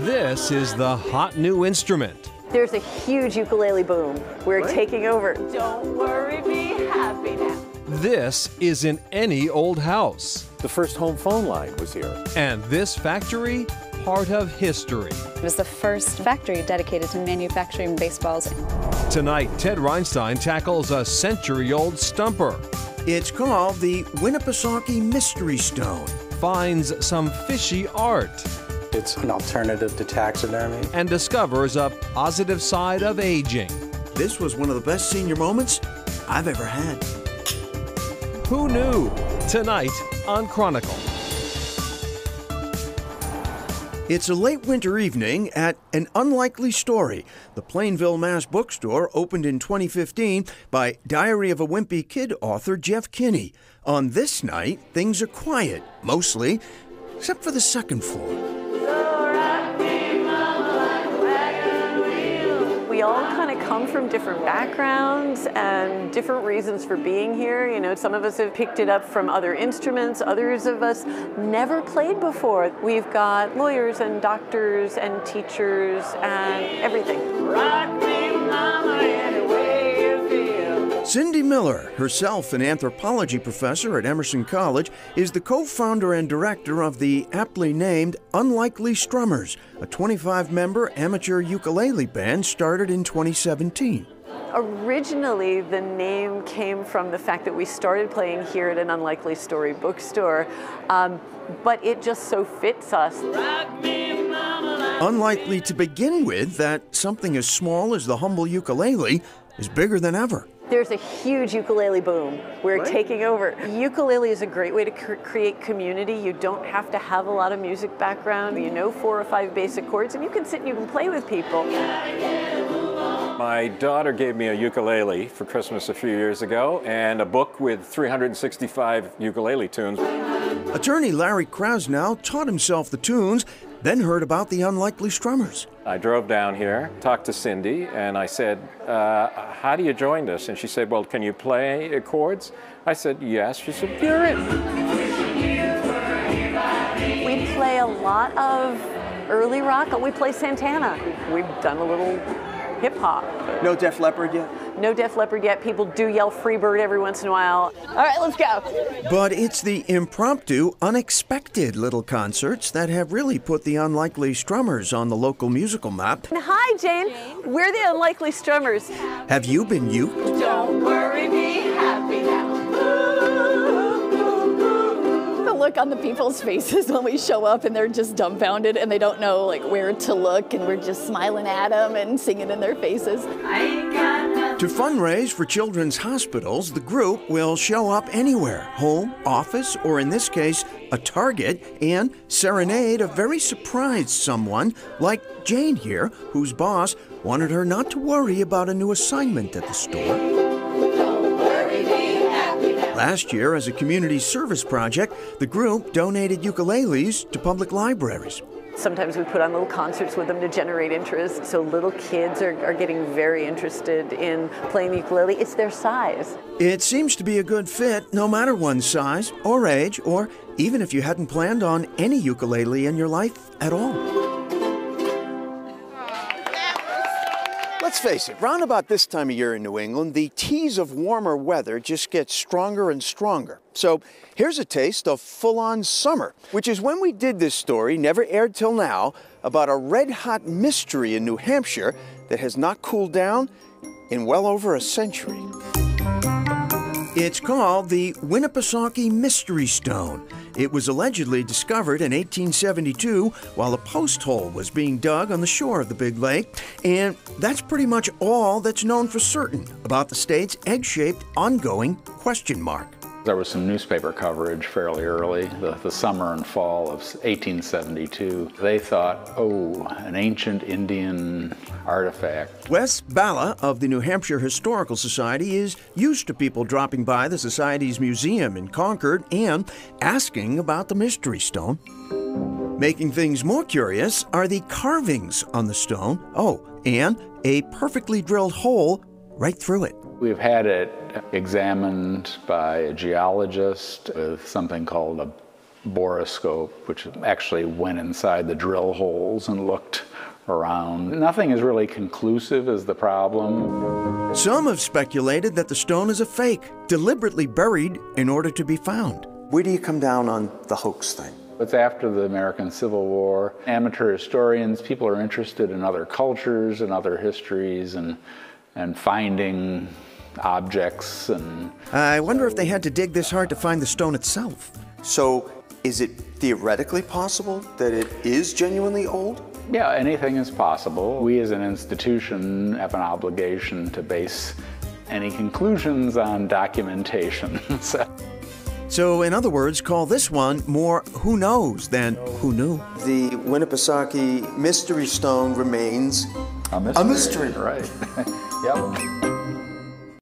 This is the hot new instrument. There's a huge ukulele boom. We're taking over. Don't worry, be happy now. This isn't any old house. The first home phone line was here. And this factory, part of history. It was the first factory dedicated to manufacturing baseballs. Tonight, Ted Reinstein tackles a century-old stumper. It's called the Winnipesaukee Mystery Stone. Finds some fishy art. It's an alternative to taxidermy. And discovers a positive side of aging. This was one of the best senior moments I've ever had. Who knew? Tonight on Chronicle. It's a late winter evening at An Unlikely Story. The Plainville, Mass. bookstore opened in 2015 by Diary of a Wimpy Kid author Jeff Kinney. On this night, things are quiet, mostly, except for the second floor. We all kind of come from different backgrounds and different reasons for being here. You know, some of us have picked it up from other instruments, others of us never played before. We've got lawyers and doctors and teachers and everything. Rock me, mama, any way you feel. Cindy Miller, herself an anthropology professor at Emerson College, is the co-founder and director of the aptly named Unlikely Strummers, a 25-member amateur ukulele band started in 2017. Originally, the name came from the fact that we started playing here at An Unlikely Story bookstore, but it just so fits us. Unlikely to begin with that something as small as the humble ukulele is bigger than ever. There's a huge ukulele boom. We're taking over. Ukulele is a great way to create community. You don't have to have a lot of music background. You know 4 or 5 basic chords, and you can sit and you can play with people. My daughter gave me a ukulele for Christmas a few years ago and a book with 365 ukulele tunes. Attorney Larry Krasnow taught himself the tunes, then heard about the Unlikely Strummers. I drove down here, talked to Cindy, and I said, how do you join this? And she said, well, can you play chords? I said, yes. She said, you're it. We play a lot of early rock. We play Santana. We've done a little hip-hop. No Def Leppard yet? No Def Leppard yet. People do yell Freebird every once in a while. All right, let's go. But it's the impromptu, unexpected little concerts that have really put the Unlikely Strummers on the local musical map. Hi, Jane. We're the Unlikely Strummers. Have you been uked? Don't worry, be happy now. The look on the people's faces when we show up and they're just dumbfounded and they don't know like where to look, and we're just smiling at them and singing in their faces. To fundraise for children's hospitals, the group will show up anywhere, home, office, or in this case, a Target, and serenade a very surprised someone like Jane here, whose boss wanted her not to worry about a new assignment at the store. Last year, as a community service project, the group donated ukuleles to public libraries. Sometimes we put on little concerts with them to generate interest, so little kids are getting very interested in playing the ukulele. It's their size. It seems to be a good fit no matter one's size or age, or even if you hadn't planned on any ukulele in your life at all. Let's face it, round about this time of year in New England, the tease of warmer weather just gets stronger and stronger. So here's a taste of full-on summer, which is when we did this story, never aired till now, about a red-hot mystery in New Hampshire that has not cooled down in well over a century. It's called the Winnipesaukee Mystery Stone. It was allegedly discovered in 1872 while a post hole was being dug on the shore of the Big Lake, and that's pretty much all that's known for certain about the state's egg-shaped ongoing question mark. There was some newspaper coverage fairly early, the summer and fall of 1872. They thought, oh, an ancient Indian artifact. Wes Bala of the New Hampshire Historical Society is used to people dropping by the Society's museum in Concord and asking about the Mystery Stone. Making things more curious are the carvings on the stone. Oh, and a perfectly drilled hole right through it. We've had it examined by a geologist with something called a borescope, which actually went inside the drill holes and looked around. Nothing is really conclusive is the problem. Some have speculated that the stone is a fake, deliberately buried in order to be found. Where do you come down on the hoax thing? It's after the American Civil War. Amateur historians, people are interested in other cultures and other histories and finding objects. And I wonder if they had to dig this hard to find the stone itself. So, is it theoretically possible that it is genuinely old? Yeah, anything is possible. We as an institution have an obligation to base any conclusions on documentation. So, in other words, call this one more who knows than who knew. The Winnipesaukee Mystery Stone remains a mystery. Right. Yep.